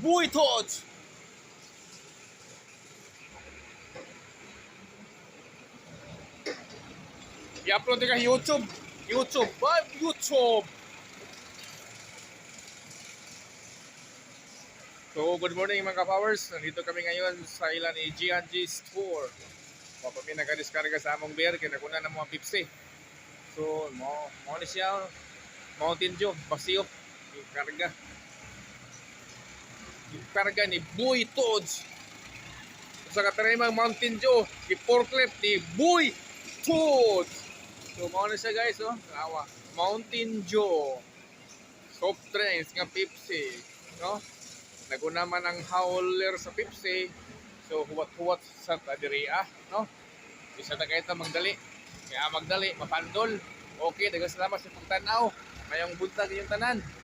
Boy Tots! I-upload ka YouTube. YouTube. YouTube. So, good morning mga ka-powers. Nandito kami ngayon sa ilan ni G&G Store. Kami nagka-discarga sa among beer. Kinakuna ng mga Pepsi. So, mo ni siya. Mountain Dew. Basio. Yung karga. Yung karga ni Boy Tots. Sa katarimang Mountain Dew. Yung forklift ni Boy Tots. So, mo ni siya guys. Oh. Awa. Mountain Dew. Soft drinks nga Pepsi. No? Naguna man ang howler sa Pepsi. So, huwat-huwat sa tadiriya, no? Isa na kayo magdali. Kaya magdali, mapandol. Okay, dagang salamat sa pagtanaw. Mayong buntag yung tanan.